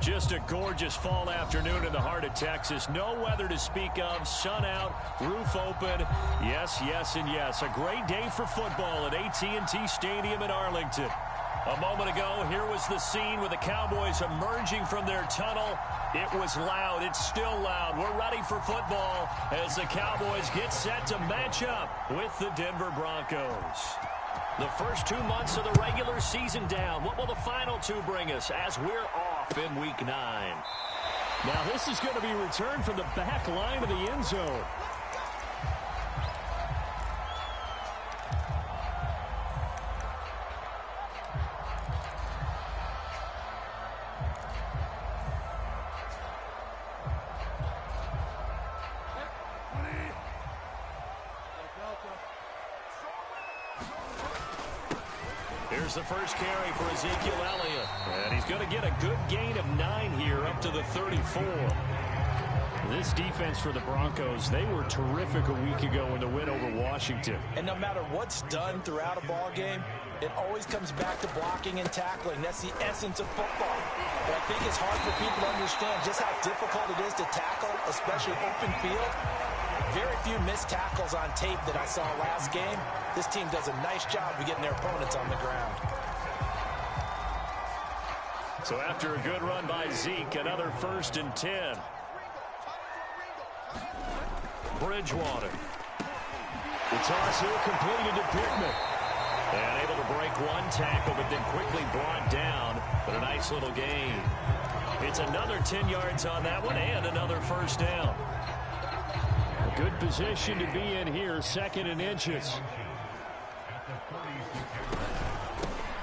Just a gorgeous fall afternoon in the heart of Texas. No weather to speak of. Sun out, roof open. Yes, yes, and yes. A great day for football at AT&T Stadium in Arlington. A moment ago, here was the scene with the Cowboys emerging from their tunnel. It was loud. It's still loud. We're ready for football as the Cowboys get set to match up with the Denver Broncos. The first 2 months of the regular season down. What will the final two bring us as we're off in Week 9? Now this is going to be returned from the back line of the end zone. Here's the first carry for Ezekiel Elliott. And he's going to get a good gain of 9 here up to the 34. This defense for the Broncos, they were terrific a week ago in the win over Washington. And no matter what's done throughout a ball game, it always comes back to blocking and tackling. That's the essence of football. But I think it's hard for people to understand just how difficult it is to tackle, especially open field. Very few missed tackles on tape that I saw last game. This team does a nice job of getting their opponents on the ground. So after a good run by Zeke, another 1st and 10. Bridgewater. The toss here completed to Pittman. And able to break one tackle, but then quickly brought down. But a nice little gain. It's another 10 yards on that one and another 1st down. A good position to be in here, 2nd and inches.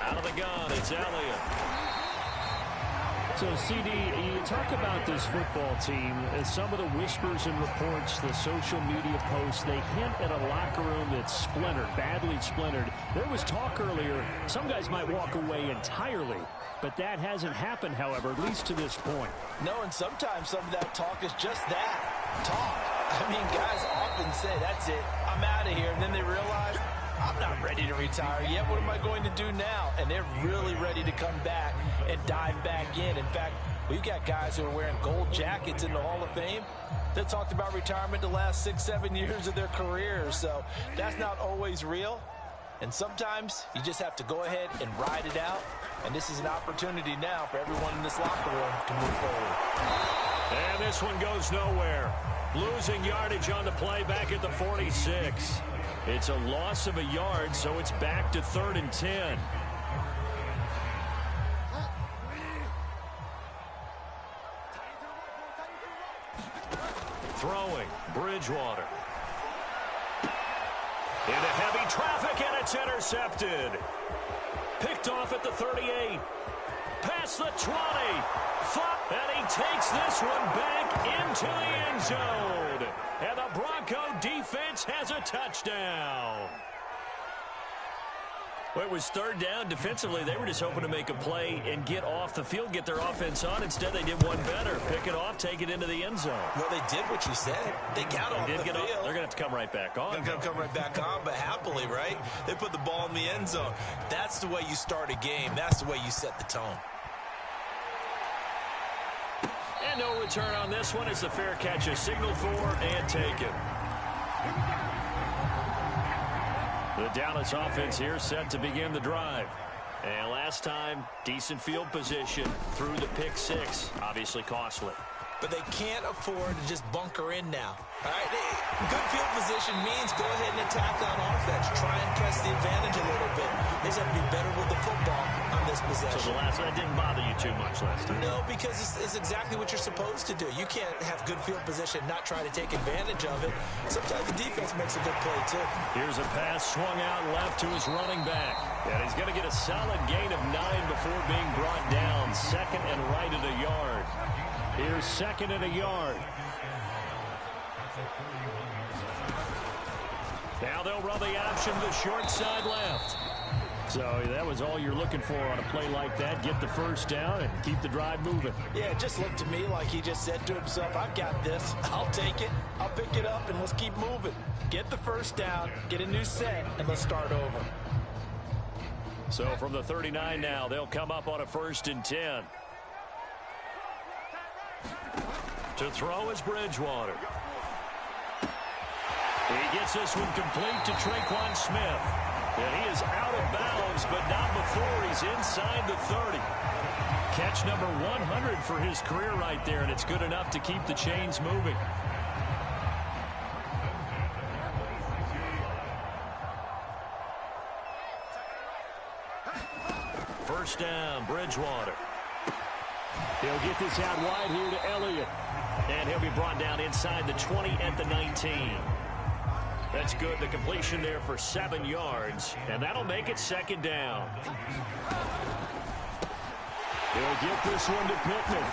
Out of the gun, it's Elliott. So, CD, you talk about this football team, some of the whispers and reports, the social media posts, they hint at a locker room that's splintered, badly splintered. There was talk earlier, some guys might walk away entirely, but that hasn't happened, however, at least to this point. No, and sometimes some of that talk is just that, talk. I mean, guys often say, that's it, I'm out of here, and then they realize, I'm not ready to retire yet. What am I going to do now? And they're really ready to come back and dive back in. In fact, we've got guys who are wearing gold jackets in the Hall of Fame that talked about retirement the last 6, 7 years of their careers. So that's not always real. And sometimes you just have to go ahead and ride it out. And this is an opportunity now for everyone in this locker room to move forward. And this one goes nowhere. Losing yardage on the play back at the 46. It's a loss of a yard, so it's back to 3rd and 10. Throwing, Bridgewater. Into heavy traffic, and it's intercepted. Picked off at the 38. Past the 20. And he takes this one back into the end zone. And the Bronco defense has a touchdown. Well, it was 3rd down. Defensively, they were just hoping to make a play and get off the field, get their offense on. Instead, they did one better. Pick it off, take it into the end zone. Well, they did what you said. They got off the field. They're going to have to come right back on. They're going to come right back on, but happily, right? They put the ball in the end zone. That's the way you start a game. That's the way you set the tone. And no return on this one as the fair catch is signaled for and taken. The Dallas offense here set to begin the drive. And last time, decent field position through the pick 6. Obviously costly. But they can't afford to just bunker in now. All right? Good field position means go ahead and attack on offense. Try and press the advantage a little bit. They just have to be better with the football on this possession. So the last one didn't bother you too much last time? No, because it's exactly what you're supposed to do. You can't have good field position, not try to take advantage of it. Sometimes the defense makes a good play, too. Here's a pass swung out left to his running back. And he's going to get a solid gain of 9 before being brought down. 2nd and right at a yard. Here's 2nd and a yard. Now they'll run the option to the short side left. So that was all you're looking for on a play like that. Get the 1st down and keep the drive moving. Yeah, it just looked to me like he just said to himself, I've got this. I'll take it. I'll pick it up, and let's keep moving. Get the 1st down, get a new set, and let's start over. So from the 39 now, they'll come up on a 1st and 10. To throw is Bridgewater. He gets this one complete to Tre'Quan Smith. And he is out of bounds, but not before he's inside the 30. Catch number 100 for his career right there, and it's good enough to keep the chains moving. First down, Bridgewater. He'll get this out wide here to Elliott. And he'll be brought down inside the 20 at the 19. That's good. The completion there for 7 yards. And that'll make it second down. He'll get this one to Pittman.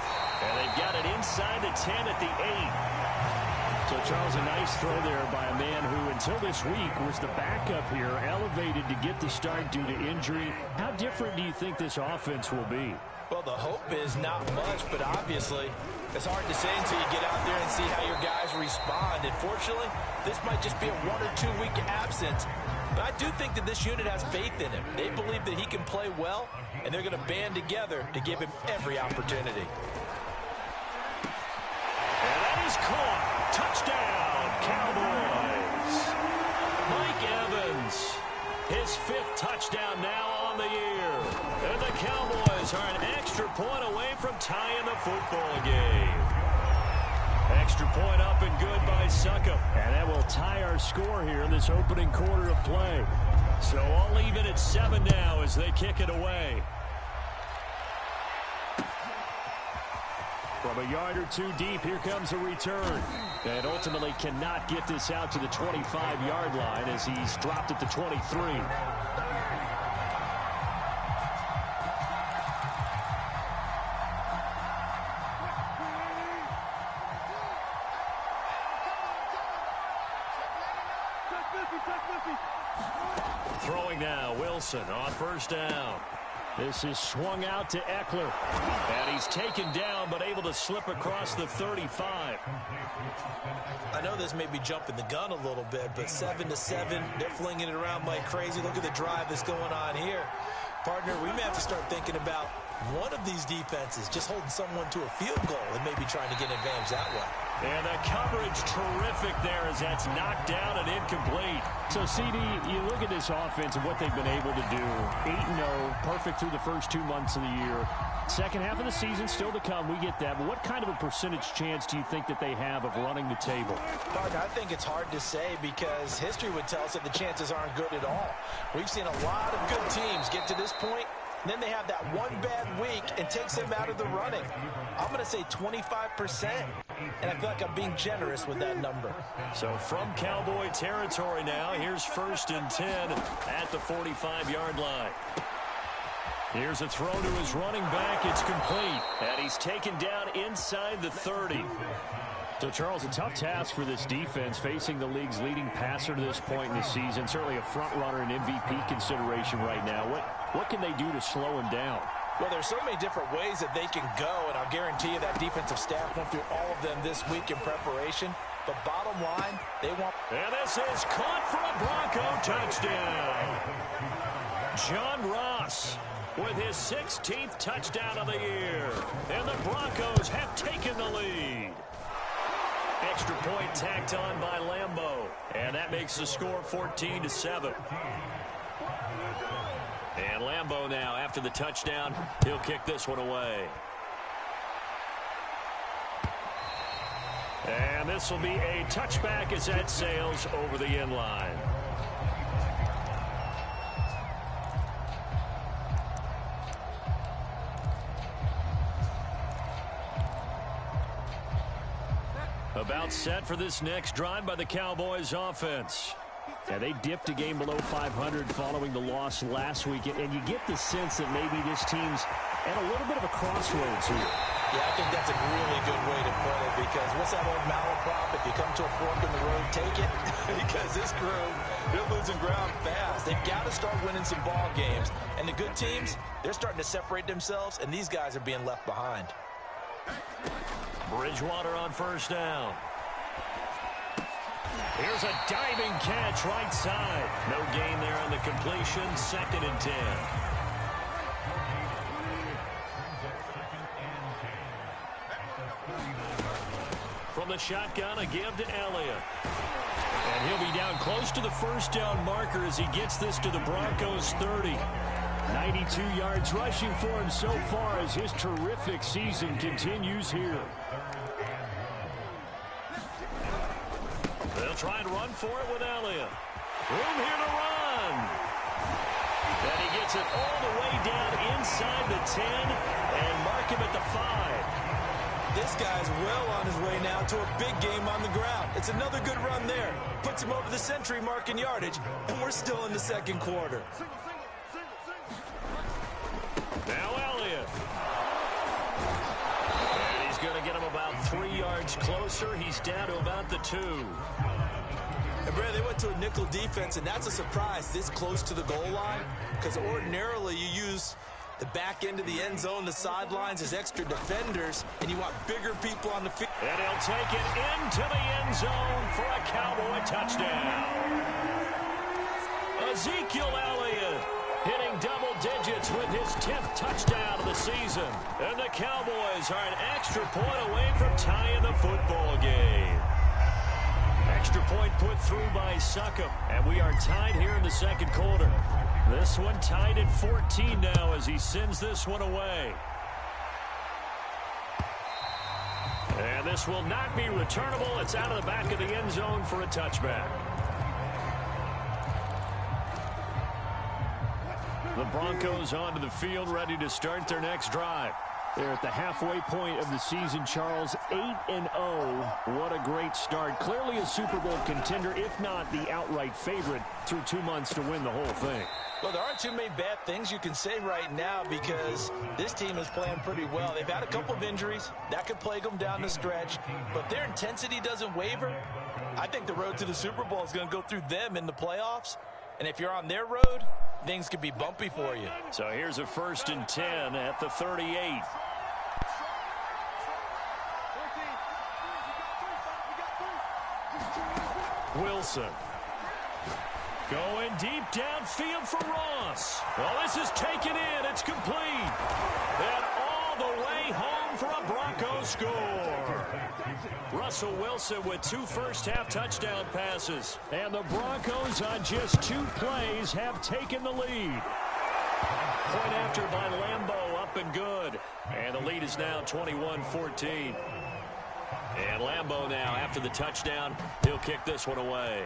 And they've got it inside the 10 at the 8. So, Charles, a nice throw there by a man who, until this week, was the backup here, elevated to get the start due to injury. How different do you think this offense will be? Well, the hope is not much, but obviously it's hard to say until you get out there and see how your guys respond. Unfortunately, this might just be a 1 or 2 week absence. But I do think that this unit has faith in him. They believe that he can play well, and they're going to band together to give him every opportunity. And that is caught. Touchdown, Cowboys. Mike Evans, his 5th touchdown now on the year. And the Cowboys are an extra point away from tying the football game. Extra point up and good by Succop. And that will tie our score here in this opening quarter of play. So all even at 7 now as they kick it away. From a yard or 2 deep, here comes a return. And ultimately cannot get this out to the 25-yard line as he's dropped at the 23. Throwing now, Wilson on first down. This is swung out to Eckler. And he's taken down, but able to slip across the 35. I know this may be jumping the gun a little bit, but 7-7, they're flinging it around like crazy. Look at the drive that's going on here. Partner, we may have to start thinking about one of these defenses just holding someone to a field goal and maybe trying to get an advantage that way. And the coverage terrific there as that's knocked down and incomplete. So, CD, you look at this offense and what they've been able to do. 8-0, perfect through the first 2 months of the year. Second half of the season still to come, we get that. But what kind of a percentage chance do you think that they have of running the table? Partner, I think it's hard to say because history would tell us that the chances aren't good at all. We've seen a lot of good teams get to this point, and then they have that one bad week and takes them out of the running. I'm going to say 25%, and I feel like I'm being generous with that number. So from Cowboy territory now, here's 1st and 10 at the 45-yard line. Here's a throw to his running back. It's complete. And he's taken down inside the 30. So, Charles, a tough task for this defense facing the league's leading passer to this point in the season. Certainly a front runner and MVP consideration right now. What can they do to slow him down? Well, there's so many different ways that they can go, and I'll guarantee you that defensive staff went through all of them this week in preparation. But bottom line, they want... And this is caught for a Bronco touchdown. John Ross with his 16th touchdown of the year. And the Broncos have taken the lead. Extra point tacked on by Lambeau. And that makes the score 14-7. And Lambeau now, after the touchdown, he'll kick this one away. And this will be a touchback as that sails over the end line. About set for this next drive by the Cowboys offense. Yeah, they dipped a game below 500 following the loss last week, and you get the sense that maybe this team's at a little bit of a crossroads here. Yeah, I think that's a really good way to put it because what's that old malaprop? If you come to a fork in the road, take it. Because this crew, they're losing ground fast. They've got to start winning some ball games. And the good teams, they're starting to separate themselves, and these guys are being left behind. Bridgewater on first down. Here's a diving catch right side. No gain there on the completion. 2nd and 10. the shotgun, a give to Elliott. And he'll be down close to the first down marker as he gets this to the Broncos 30. 92 yards rushing for him so far as his terrific season continues here. They'll try and run for it with Elliott. Room here to run. And he gets it all the way down inside the 10 and mark him at the 5. This guy's well on his way now to a big game on the ground. It's another good run there. Puts him over the century mark in yardage, and we're still in the second quarter. Now Elliott. And he's going to get him about 3 yards closer. He's down to about the 2. And Brad, they went to a nickel defense, and that's a surprise this close to the goal line, because ordinarily you use the back end of the end zone, the sidelines as extra defenders, and you want bigger people on the field. And he'll take it into the end zone for a Cowboy touchdown. Ezekiel Elliott hitting double digits with his 10th touchdown of the season. And the Cowboys are an extra point away from tying the football game. Extra point put through by Succop, and we are tied here in the second quarter. This one tied at 14 now as he sends this one away. And this will not be returnable. It's out of the back of the end zone for a touchback. The Broncos onto the field, ready to start their next drive. They're at the halfway point of the season, Charles, 8-0. What a great start. Clearly a Super Bowl contender, if not the outright favorite, through 2 months to win the whole thing. Well, there aren't too many bad things you can say right now because this team is playing pretty well. They've had a couple of injuries. That could plague them down the stretch. But their intensity doesn't waver. I think the road to the Super Bowl is going to go through them in the playoffs. And if you're on their road, things could be bumpy for you. So here's a 1st and 10 at the 38. Wilson. Going deep downfield for Ross. Well, this is taken in. It's complete. And all the way home for a Broncos score. Russell Wilson with 2 first-half touchdown passes. And the Broncos on just 2 plays have taken the lead. Point after by Lambeau, up and good. And the lead is now 21-14. And Lambeau now, after the touchdown, he'll kick this one away.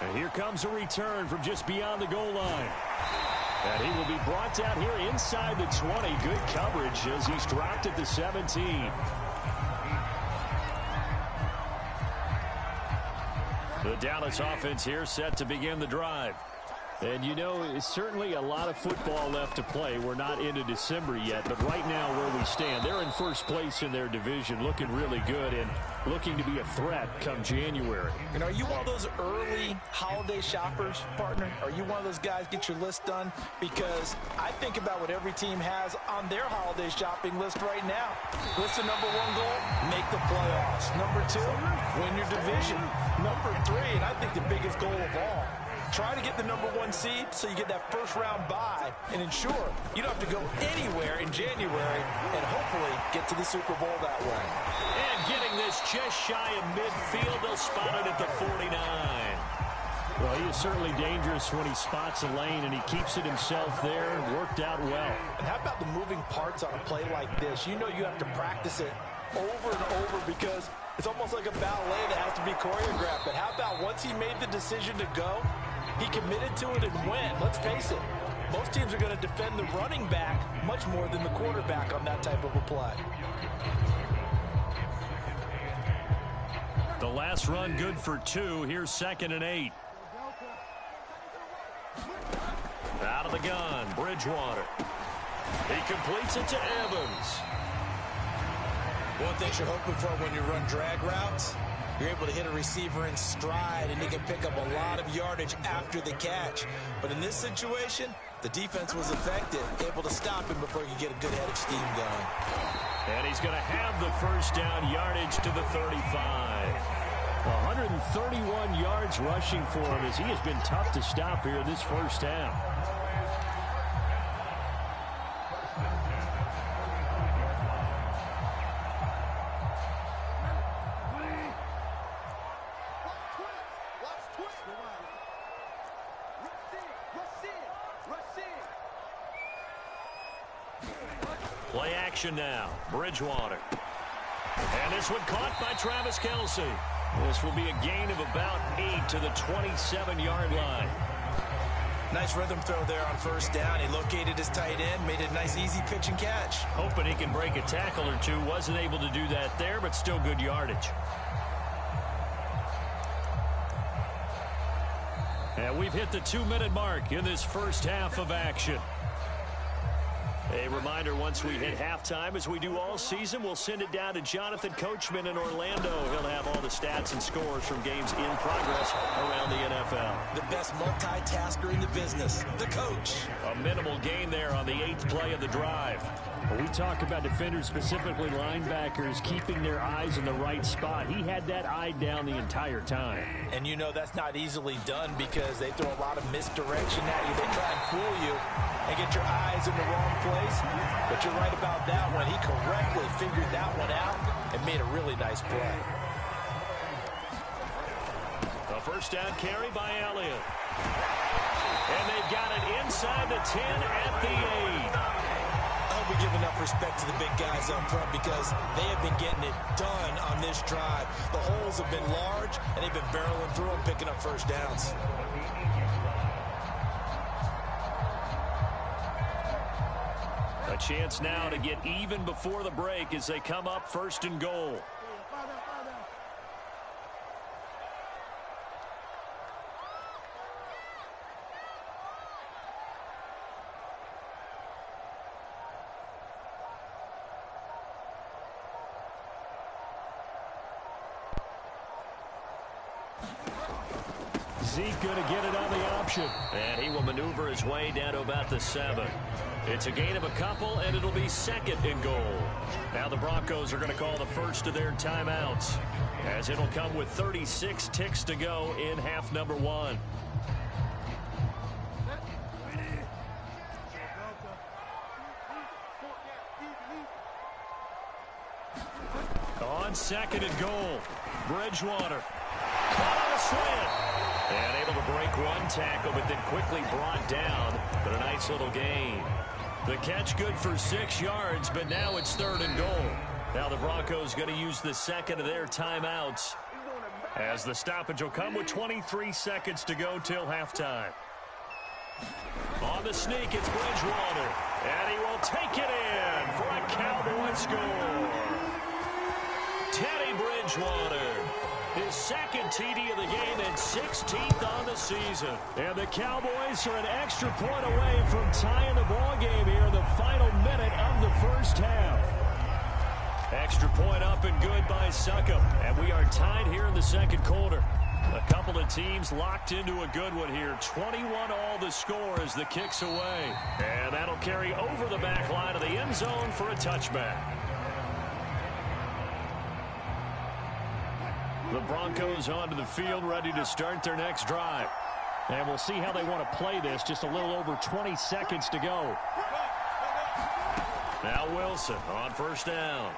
And here comes a return from just beyond the goal line. And he will be brought down here inside the 20. Good coverage as he's dropped at the 17. The Dallas offense here set to begin the drive. And, you know, it's certainly a lot of football left to play. We're not into December yet, but right now where we stand, they're in first place in their division, looking really good and looking to be a threat come January. And are you one of those early holiday shoppers, partner? Are you one of those guys get your list done? Because I think about what every team has on their holiday shopping list right now. What's the #1 goal? Make the playoffs. #2, win your division. #3, and I think the biggest goal of all, try to get the #1 seed so you get that first-round bye and ensure you don't have to go anywhere in January and hopefully get to the Super Bowl that way. And getting this just shy of midfield, they'll spot it at the 49. Well, he is certainly dangerous when he spots a lane, and he keeps it himself there. Worked out well. And how about the moving parts on a play like this? You know you have to practice it over and over because it's almost like a ballet that has to be choreographed. But how about once he made the decision to go, he committed to it and went. Let's face it, most teams are going to defend the running back much more than the quarterback on that type of a play. The last run good for 2. Here's 2nd and 8. Out of the gun, Bridgewater. He completes it to Evans. One thing you're hoping for when you run drag routes, you're able to hit a receiver in stride, and he can pick up a lot of yardage after the catch. But in this situation, the defense was effective, able to stop him before he could get a good head of steam going. And he's going to have the first down, yardage to the 35. 131 yards rushing for him as he has been tough to stop here in this first half. Play action now. Bridgewater. And this one caught by Travis Kelce. This will be a gain of about 8 to the 27-yard line. Nice rhythm throw there on first down. He located his tight end, made it a nice easy pitch and catch. Hoping he can break a tackle or two. Wasn't able to do that there, but still good yardage. And we've hit the 2-minute mark in this first half of action. A reminder, once we hit halftime, as we do all season, we'll send it down to Jonathan Coachman in Orlando. He'll have all the stats and scores from games in progress around the NFL. The best multitasker in the business, the coach. A minimal gain there on the 8th play of the drive. When we talk about defenders, specifically linebackers, keeping their eyes in the right spot. He had that eye down the entire time. And you know that's not easily done because they throw a lot of misdirection at you. They try and fool you and get your eyes in the wrong place. But you're right about that one. He correctly figured that one out and made a really nice play. A first down carry by Elliott. And they've got it inside the 10 at the 8. We give enough respect to the big guys up front because they have been getting it done on this drive. The holes have been large, and they've been barreling through them, picking up first downs. A chance now to get even before the break as they come up 1st and goal. Zeke going to get it on the option. And he will maneuver his way down to about the 7. It's a gain of a couple, and it'll be 2nd and goal. Now the Broncos are going to call the first of their timeouts, as it'll come with 36 ticks to go in half number 1. On 2nd and goal, Bridgewater. Caught on a slant. And able to break one tackle, but then quickly brought down. But a nice little gain. The catch good for 6 yards, but now it's 3rd and goal. Now the Broncos going to use the 2nd of their timeouts, as the stoppage will come with 23 seconds to go till halftime. On the sneak, it's Bridgewater. And he will take it in for a Cowboy score. Teddy Bridgewater. His 2nd TD of the game and 16th on the season. And the Cowboys are an extra point away from tying the ball game here in the final minute of the first half. Extra point up and good by Succop. And we are tied here in the 2nd quarter. A couple of teams locked into a good one here. 21 all the score as the kick's away. And that'll carry over the back line of the end zone for a touchback. The Broncos onto the field, ready to start their next drive. And we'll see how they want to play this. Just a little over 20 seconds to go. Now Wilson on first down.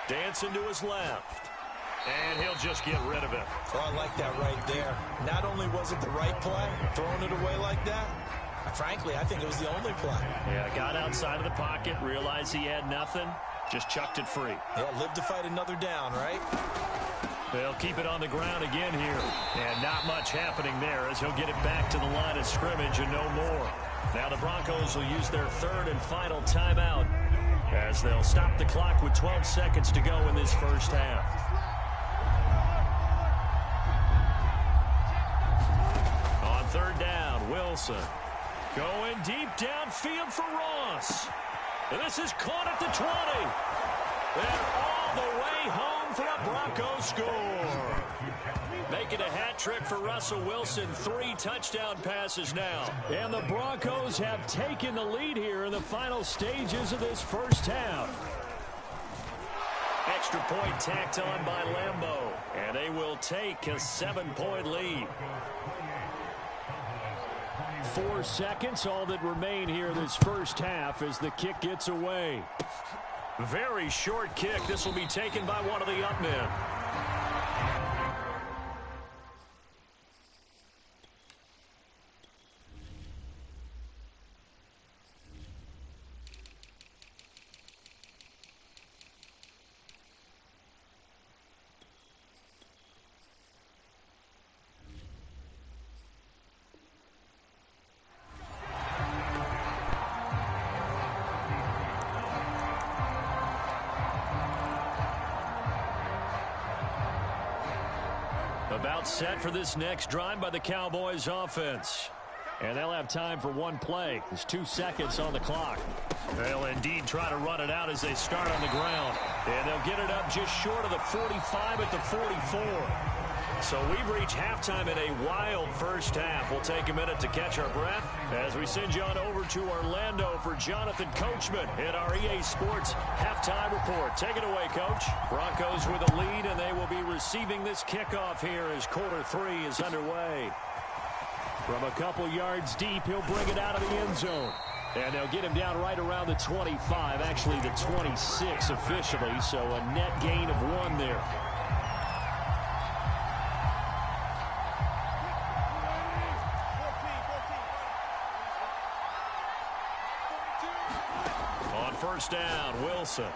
Dancing to his left. And he'll just get rid of it. Oh, I like that right there. Not only was it the right play, throwing it away like that, frankly, I think it was the only play. Yeah, got outside of the pocket, realized he had nothing. Just chucked it free. Yeah, live to fight another down, right? They'll keep it on the ground again here. And not much happening there as he'll get it back to the line of scrimmage and no more. Now the Broncos will use their 3rd and final timeout as they'll stop the clock with 12 seconds to go in this first half. On 3rd down, Wilson going deep downfield for Ross. And this is caught at the 20. And all the way home for a Broncos score. Making a hat trick for Russell Wilson. 3 touchdown passes now. And the Broncos have taken the lead here in the final stages of this first half. Extra point tacked on by Lambeau. And they will take a 7-point lead. 4 seconds, all that remain here this first half as the kick gets away. Very short kick. This will be taken by one of the up men. About set for this next drive by the Cowboys offense. And they'll have time for one play. There's 2 seconds on the clock. They'll indeed try to run it out as they start on the ground. And they'll get it up just short of the 45 at the 44. So we've reached halftime in a wild first half. We'll take a minute to catch our breath as we send you on over to Orlando for Jonathan Coachman in our EA Sports Halftime Report. Take it away, Coach. Broncos with a lead, and they will be receiving this kickoff here as quarter 3 is underway. From a couple yards deep, he'll bring it out of the end zone. And they'll get him down right around the 25, actually the 26 officially, so a net gain of 1 there. On first down, Wilson.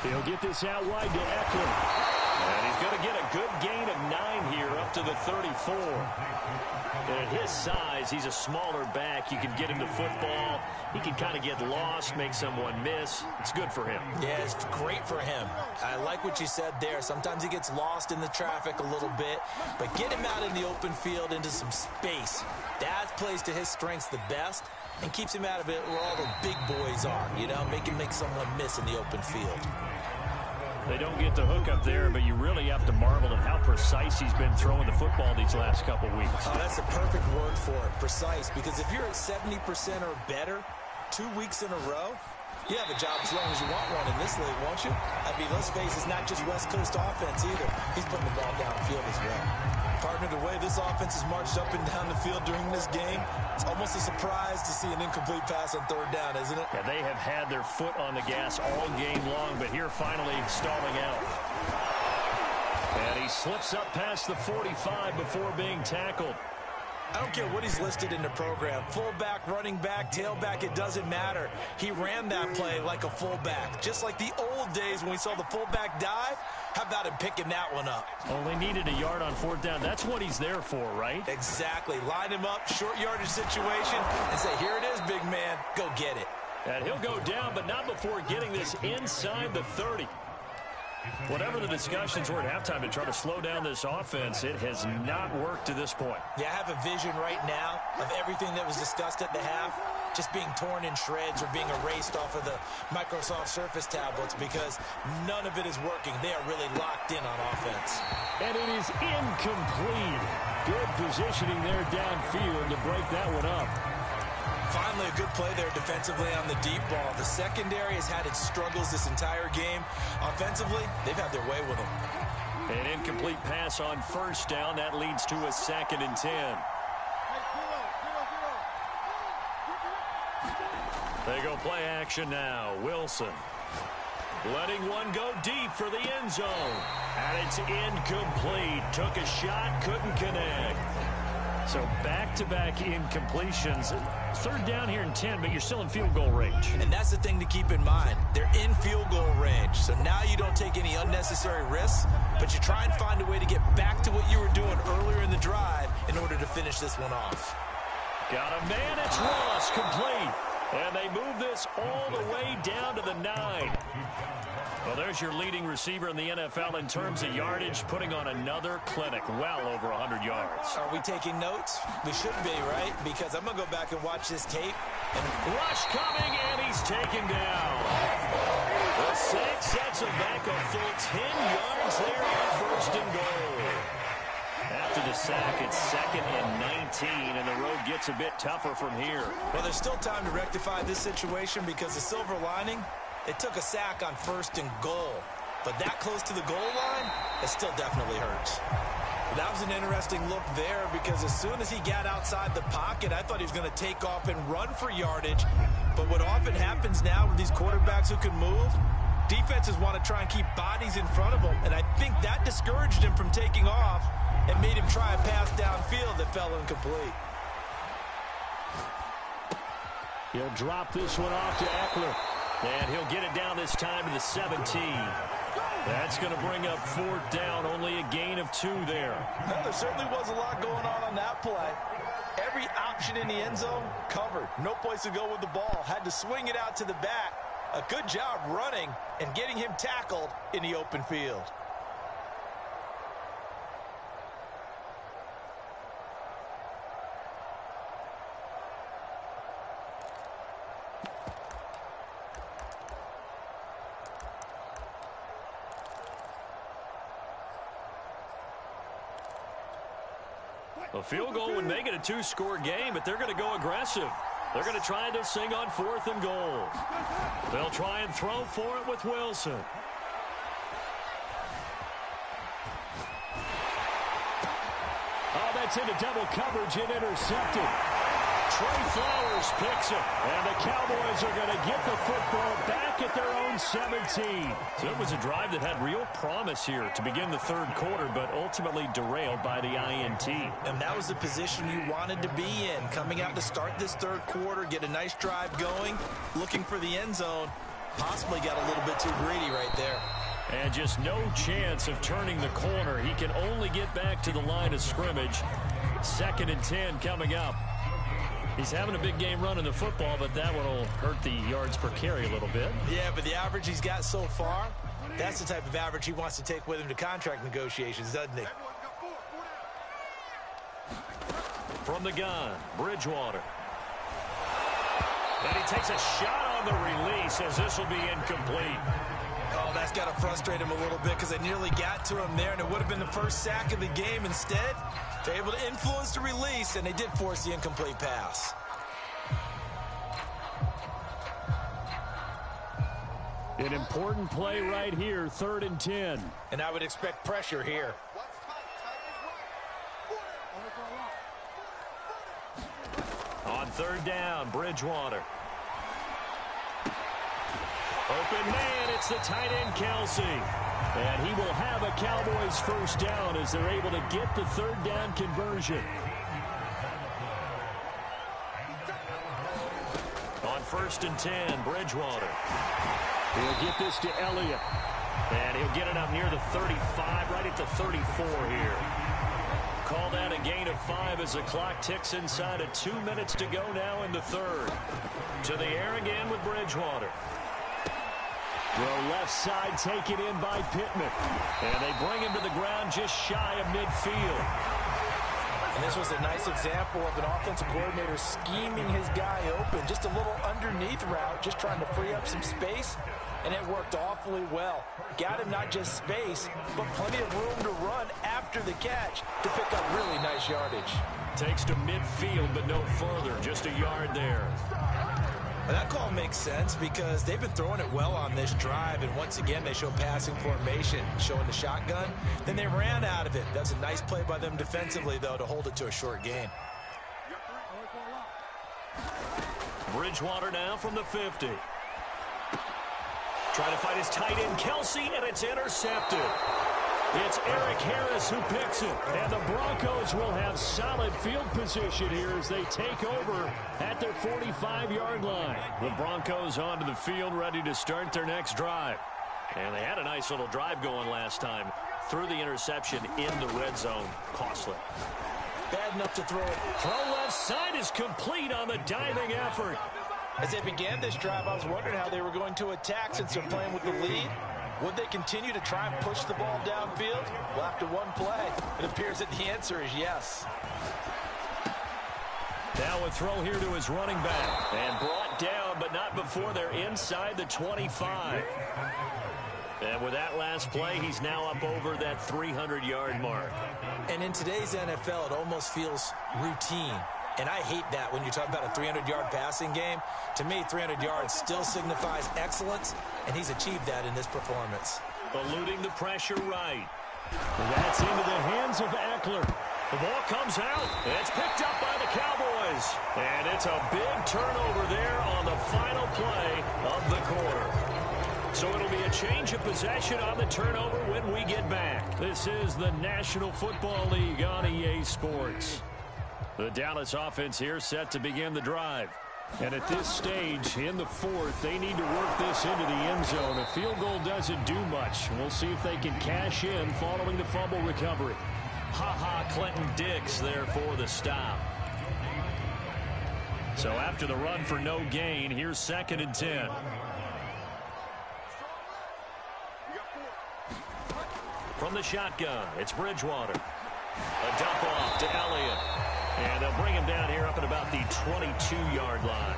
He'll get this out wide to Eckler. And he's going to get a good gain of 9 here up to the 34. And at his size, he's a smaller back. You can get him to football. He can kind of get lost, make someone miss. It's good for him. Yeah, it's great for him. I like what you said there. Sometimes he gets lost in the traffic a little bit, but get him out in the open field into some space. That plays to his strengths the best and keeps him out of it where all the big boys are, you know, make him make someone miss in the open field. They don't get the hook up there, but you really have to marvel at how precise he's been throwing the football these last couple weeks. Oh, that's a perfect word for it, precise, because if you're at 70% or better 2 weeks in a row, you have a job as long as you want one in this league, won't you? I mean, let's face it, it's not just West Coast offense either. He's putting the ball downfield as well. Partner, the way this offense has marched up and down the field during this game, it's almost a surprise to see an incomplete pass on third down, isn't it? Yeah, they have had their foot on the gas all game long, but here finally stalling out. And he slips up past the 45 before being tackled. I don't care what he's listed in the program. Fullback, running back, tailback, it doesn't matter. He ran that play like a fullback. Just like the old days when we saw the fullback dive. How about him picking that one up? Only needed a yard on fourth down. That's what he's there for, right? Exactly. Line him up, short yardage situation, and say, here it is, big man. Go get it. And he'll go down, but not before getting this inside the 30. Whatever the discussions were at halftime to try to slow down this offense, it has not worked to this point. Yeah, I have a vision right now of everything that was discussed at the half just being torn in shreds or being erased off of the Microsoft Surface tablets because none of it is working. They are really locked in on offense. And it is incomplete. Good positioning there downfield to break that one up. Finally, a good play there defensively on the deep ball. The secondary has had its struggles this entire game. Offensively, they've had their way with them. An incomplete pass on first down. That leads to a 2nd and 10. They go play action now. Wilson letting one go deep for the end zone. And it's incomplete. Took a shot, couldn't connect. So back-to-back incompletions. Third down here in 10, but you're still in field goal range. And that's the thing to keep in mind. They're in field goal range. So now you don't take any unnecessary risks, but you try and find a way to get back to what you were doing earlier in the drive in order to finish this one off. Got a man, it's Ross, complete. And they move this all the way down to the 9. Well, there's your leading receiver in the NFL in terms of yardage, putting on another clinic, well over 100 yards. Are we taking notes? We should be, right? Because I'm going to go back and watch this tape. Rush coming, and he's taken down. The sack sets him back a full 10 yards there on 1st and goal. After the sack, it's 2nd and 19, and the road gets a bit tougher from here. Well, there's still time to rectify this situation because the silver lining, it took a sack on 1st and goal. But that close to the goal line, it still definitely hurts. But that was an interesting look there because as soon as he got outside the pocket, I thought he was going to take off and run for yardage. But what often happens now with these quarterbacks who can move, defenses want to try and keep bodies in front of them. And I think that discouraged him from taking off and made him try a pass downfield that fell incomplete. He'll drop this one off to Eckler. And he'll get it down this time to the 17. That's going to bring up 4th down, only a gain of 2 there. Well, there certainly was a lot going on that play. Every option in the end zone covered. No place to go with the ball. Had to swing it out to the back. A good job running and getting him tackled in the open field. A field goal would make it a two-score game, but they're going to go aggressive. They're going to try this thing on 4th and goal. They'll try and throw for it with Wilson. Oh, that's into double coverage and intercepted. Trey Flowers picks it, and the Cowboys are going to get the football back at their own 17. So it was a drive that had real promise here to begin the third quarter, but ultimately derailed by the INT. And that was the position you wanted to be in, coming out to start this third quarter, get a nice drive going, looking for the end zone. Possibly got a little bit too greedy right there. And just no chance of turning the corner. He can only get back to the line of scrimmage. 2nd and 10 coming up. He's having a big game running the football, but that one will hurt the yards per carry a little bit. Yeah, but the average he's got so far, that's the type of average he wants to take with him to contract negotiations, doesn't he? From the gun, Bridgewater. And he takes a shot on the release as this will be incomplete. Oh, that's got to frustrate him a little bit because they nearly got to him there, and it would have been the first sack of the game. Instead, they're able to influence the release, and they did force the incomplete pass. An important play right here, 3rd and 10. And I would expect pressure here. On 3rd down, Bridgewater. Open man, it's the tight end, Kelce. And he will have a Cowboys first down as they're able to get the 3rd down conversion. On 1st and 10, Bridgewater. He'll get this to Elliott. And he'll get it up near the 35, right at the 34 here. Call that a gain of 5 as the clock ticks inside of 2 minutes to go now in the third. To the air again with Bridgewater. Throw left side taken in by Pittman. And they bring him to the ground just shy of midfield. And this was a nice example of an offensive coordinator scheming his guy open. Just a little underneath route, just trying to free up some space. And it worked awfully well. Got him not just space, but plenty of room to run after the catch to pick up really nice yardage. Takes to midfield, but no further. Just a yard there. And that call makes sense because they've been throwing it well on this drive, and once again they show passing formation, showing the shotgun. Then they ran out of it. That's a nice play by them defensively, though, to hold it to a short gain. Bridgewater now from the 50. Trying to find his tight end, Kelce, and it's intercepted. It's Eric Harris who picks it. And the Broncos will have solid field position here as they take over at their 45-yard line. The Broncos onto the field, ready to start their next drive. And they had a nice little drive going last time. Threw the interception in the red zone. Costly. Bad enough to throw it. Throw left side is complete on the diving effort. As they began this drive, I was wondering how they were going to attack since they're playing with the lead. Would they continue to try and push the ball downfield? Well, after one play, it appears that the answer is yes. Now a throw here to his running back. And brought down, but not before they're inside the 25. And with that last play, he's now up over that 300-yard mark. And in today's NFL, it almost feels routine. And I hate that when you talk about a 300-yard passing game. To me, 300 yards still signifies excellence, and he's achieved that in this performance. Eluding the pressure right. That's into the hands of Eckler. The ball comes out. It's picked up by the Cowboys. And it's a big turnover there on the final play of the quarter. So it'll be a change of possession on the turnover when we get back. This is the National Football League on EA Sports. The Dallas offense here set to begin the drive. And at this stage, in the fourth, they need to work this into the end zone. A field goal doesn't do much. We'll see if they can cash in following the fumble recovery. Clinton Dix there for the stop. So after the run for no gain, here's 2nd and 10. From the shotgun, it's Bridgewater. A dump off to Elliott. And they'll bring him down here up at about the 22-yard line.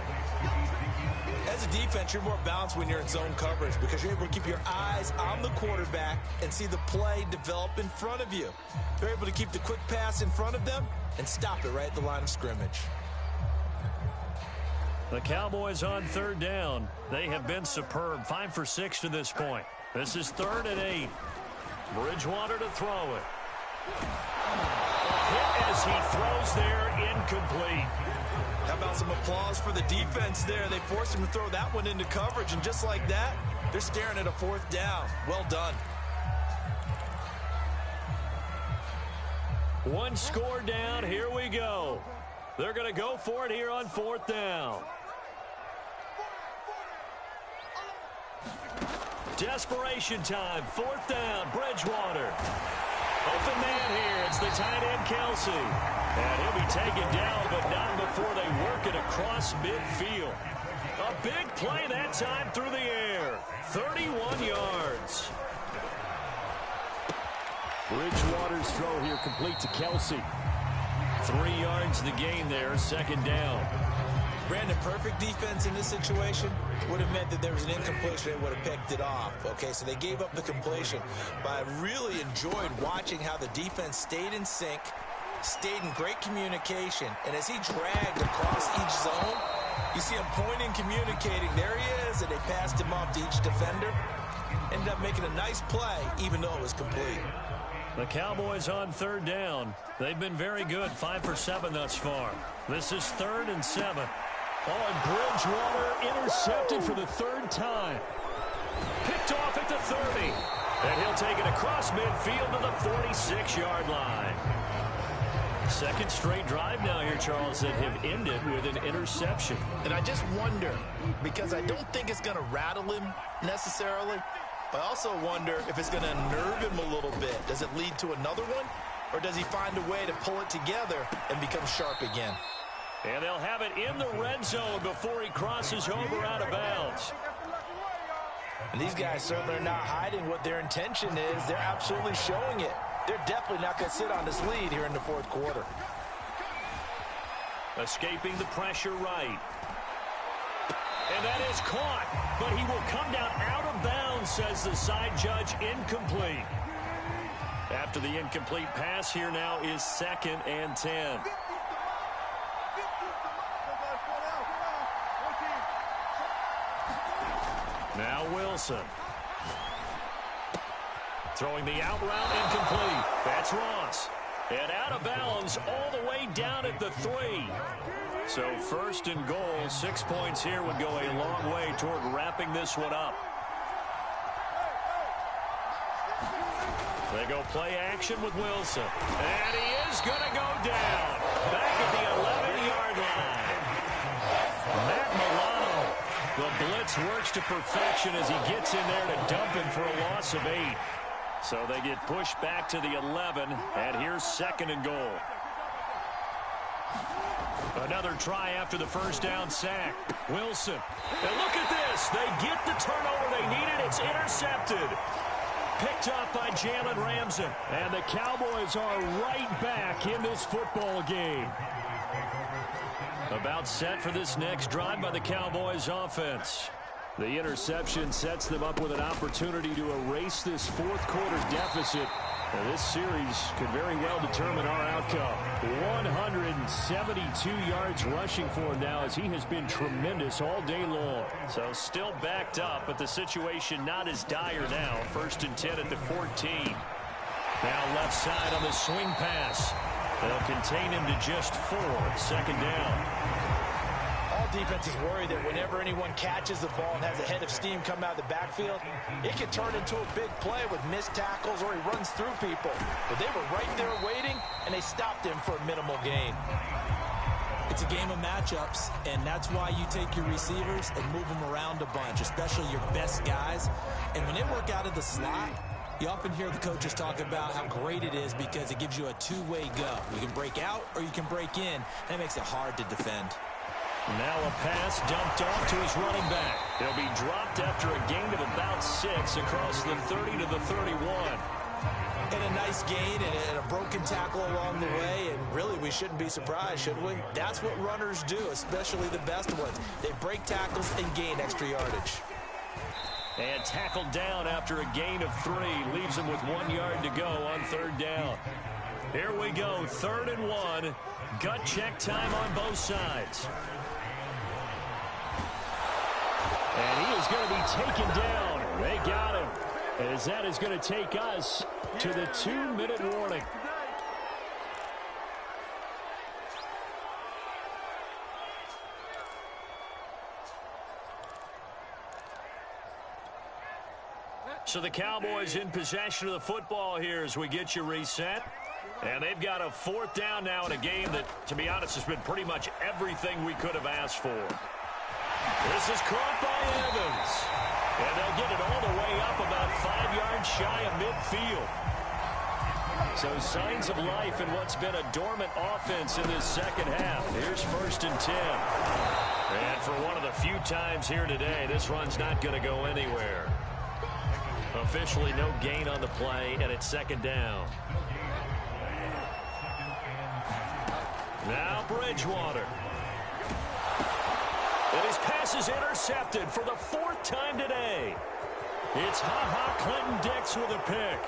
As a defense, you're more balanced when you're in zone coverage because you're able to keep your eyes on the quarterback and see the play develop in front of you. You're able to keep the quick pass in front of them and stop it right at the line of scrimmage. The Cowboys on third down. They have been superb. 5 for 6 to this point. This is 3rd and 8. Bridgewater to throw it. A hit as he throws there, incomplete. How about some applause for the defense there? They forced him to throw that one into coverage, and just like that, they're staring at a 4th down. Well done. One score down. Here we go. They're going to go for it here on 4th down. Desperation time. 4th down. Bridgewater. Open man here. It's the tight end, Kelsey. And he'll be taken down, but not before they work it across midfield. A big play that time through the air. 31 yards. Bridgewater's throw here complete to Kelsey. 3 yards the gain there. 2nd down. Brandon, perfect defense in this situation would have meant that there was an incompletion and would have picked it off. Okay, so they gave up the completion. But I really enjoyed watching how the defense stayed in sync, stayed in great communication, and as he dragged across each zone, you see him pointing, communicating. There he is, and they passed him off to each defender. Ended up making a nice play, even though it was complete. The Cowboys on 3rd down. They've been very good. 5 for 7 thus far. This is 3rd and 7. Oh, and Bridgewater intercepted for the 3rd time. Picked off at the 30. And he'll take it across midfield to the 46-yard line. 2nd straight drive now here, Charles, that have ended with an interception. And I just wonder, because I don't think it's going to rattle him necessarily, I also wonder if it's going to unnerve him a little bit. Does it lead to another one? Or does he find a way to pull it together and become sharp again? And they'll have it in the red zone before he crosses over out of bounds. And these guys certainly are not hiding what their intention is. They're absolutely showing it. They're definitely not going to sit on this lead here in the 4th quarter. Escaping the pressure right. And that is caught. But he will come down out of bounds, says the side judge. Incomplete. After the incomplete pass, here now is 2nd and 10. Now Wilson. Throwing the out route, incomplete. That's Ross. And out of bounds all the way down at the 3. So 1st and goal. 6 points here would go a long way toward wrapping this one up. They go play action with Wilson. And he is going to go down. Back at the 11-yard line. Matt Milano. The blitz works to perfection as he gets in there to dump him for a loss of 8. So they get pushed back to the 11. And here's 2nd and goal. Another try after the 1st down sack. Wilson. And look at this. They get the turnover they needed. It's intercepted. Picked up by Jalen Ramsey. And the Cowboys are right back in this football game. About set for this next drive by the Cowboys offense. The interception sets them up with an opportunity to erase this 4th quarter deficit. And this series could very well determine our outcome. 172 yards rushing for him now as he has been tremendous all day long. So still backed up, but the situation not as dire now. 1st and 10 at the 14. Now left side on the swing pass. They'll contain him to just 4. 2nd down. All defenses worry that whenever anyone catches the ball and has a head of steam come out of the backfield, it can turn into a big play with missed tackles or he runs through people. But they were right there waiting, and they stopped him for a minimal gain. It's a game of matchups, and that's why you take your receivers and move them around a bunch, especially your best guys. And when they work out of the slot, you often hear the coaches talk about how great it is because it gives you a two-way go. You can break out or you can break in. That makes it hard to defend. Now a pass dumped off to his running back. He'll be dropped after a gain of about 6 across the 30 to the 31. And a nice gain and a broken tackle along the way, and really we shouldn't be surprised, should we? That's what runners do, especially the best ones. They break tackles and gain extra yardage. And tackled down after a gain of 3. Leaves him with 1 yard to go on 3rd down. Here we go, 3rd and 1. Gut check time on both sides. And he is going to be taken down. They got him. As that is going to take us to the 2-minute warning. So the Cowboys in possession of the football here as we get you reset. And they've got a 4th down now in a game that, to be honest, has been pretty much everything we could have asked for. This is caught by Evans. And they'll get it all the way up about 5 yards shy of midfield. So signs of life in what's been a dormant offense in this second half. Here's 1st and 10. And for one of the few times here today, this run's not going to go anywhere. Officially no gain on the play, and it's 2nd down. Now Bridgewater. And his pass is intercepted for the 4th time today. It's Clinton-Dix with a pick.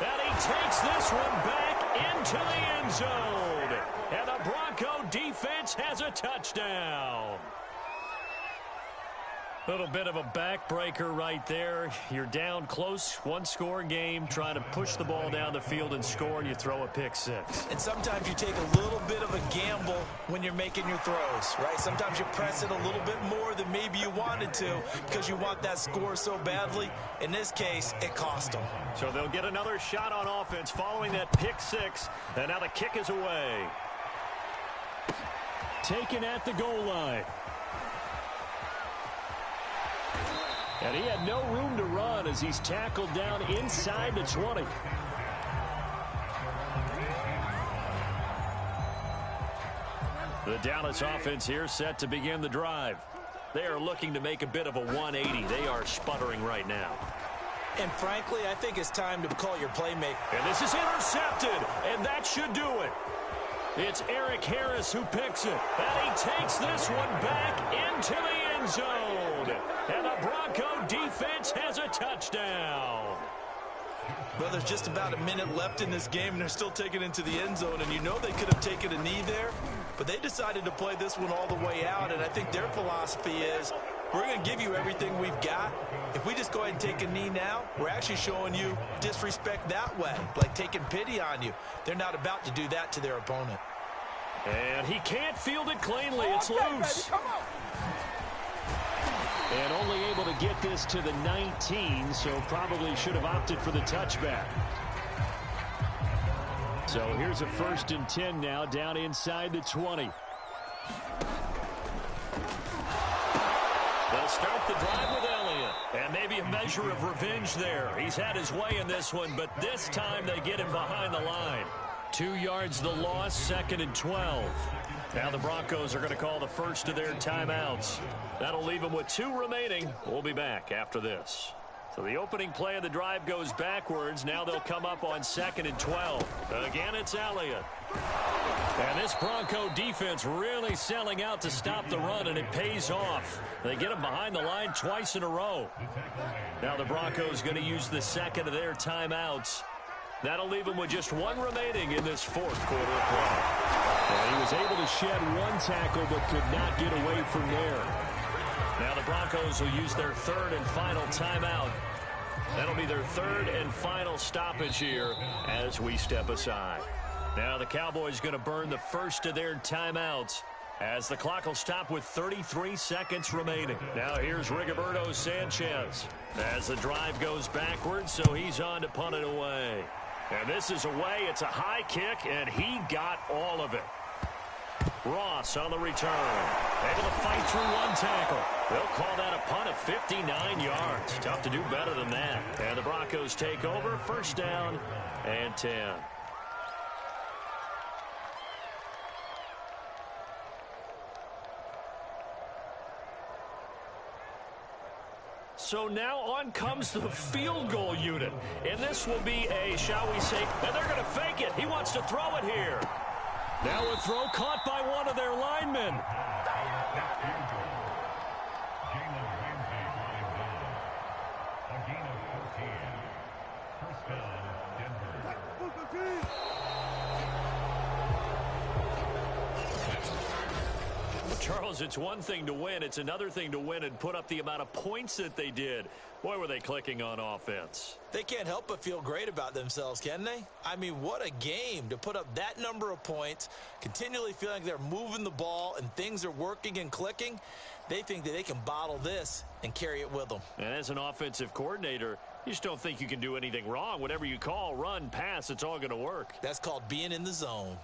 And he takes this one back into the end zone. And the Bronco defense has a touchdown. Little bit of a backbreaker right there. You're down close, 1-score game, trying to push the ball down the field and score, and you throw a pick 6. And sometimes you take a little bit of a gamble when you're making your throws, right? Sometimes you press it a little bit more than maybe you wanted to because you want that score so badly. In this case, it cost them. So they'll get another shot on offense following that pick 6, and now the kick is away. Taken at the goal line. And he had no room to run as he's tackled down inside the 20. The Dallas offense here set to begin the drive. They are looking to make a bit of a 180. They are sputtering right now. And frankly, I think it's time to call your playmaker. And this is intercepted, and that should do it. It's Eric Harris who picks it. And he takes this one back into the end zone. And the Bronco defense has a touchdown. Well, there's just about a minute left in this game, and they're still taking it into the end zone. And you know they could have taken a knee there, but they decided to play this one all the way out. And I think their philosophy is, we're going to give you everything we've got. If we just go ahead and take a knee now, we're actually showing you disrespect that way, like taking pity on you. They're not about to do that to their opponent. And he can't field it cleanly. It's loose. And only able to get this to the 19, so probably should have opted for the touchback. So here's a 1st and 10 now, down inside the 20. They'll start the drive with Elliott. And maybe a measure of revenge there. He's had his way in this one, but this time they get him behind the line. 2 yards the loss, 2nd and 12. Now the Broncos are going to call the first of their timeouts. That'll leave them with 2 remaining. We'll be back after this. So the opening play of the drive goes backwards. Now they'll come up on 2nd and 12. Again, it's Elliott. And this Bronco defense really selling out to stop the run, and it pays off. They get him behind the line twice in a row. Now the Broncos going to use the 2nd of their timeouts. That'll leave him with just 1 remaining in this 4th quarter of play. Well, he was able to shed 1 tackle but could not get away from there. Now the Broncos will use their 3rd and final timeout. That'll be their 3rd and final stoppage here as we step aside. Now the Cowboys going to burn the first of their timeouts as the clock will stop with 33 seconds remaining. Now here's Rigoberto Sanchez as the drive goes backwards, so he's on to punt it away. And this is away. It's a high kick, and he got all of it. Ross on the return. Able to fight through 1 tackle. They'll call that a punt of 59 yards. Tough to do better than that. And the Broncos take over. 1st down and 10. So now on comes the field goal unit. And this will be a, shall we say, and they're going to fake it. He wants to throw it here. Now a throw caught by one of their linemen. Charles, it's one thing to win. It's another thing to win and put up the amount of points that they did. Boy, were they clicking on offense. They can't help but feel great about themselves, can they? I mean, what a game to put up that number of points, continually feeling like they're moving the ball and things are working and clicking. They think that they can bottle this and carry it with them. And as an offensive coordinator, you just don't think you can do anything wrong. Whatever you call, run, pass, it's all going to work. That's called being in the zone.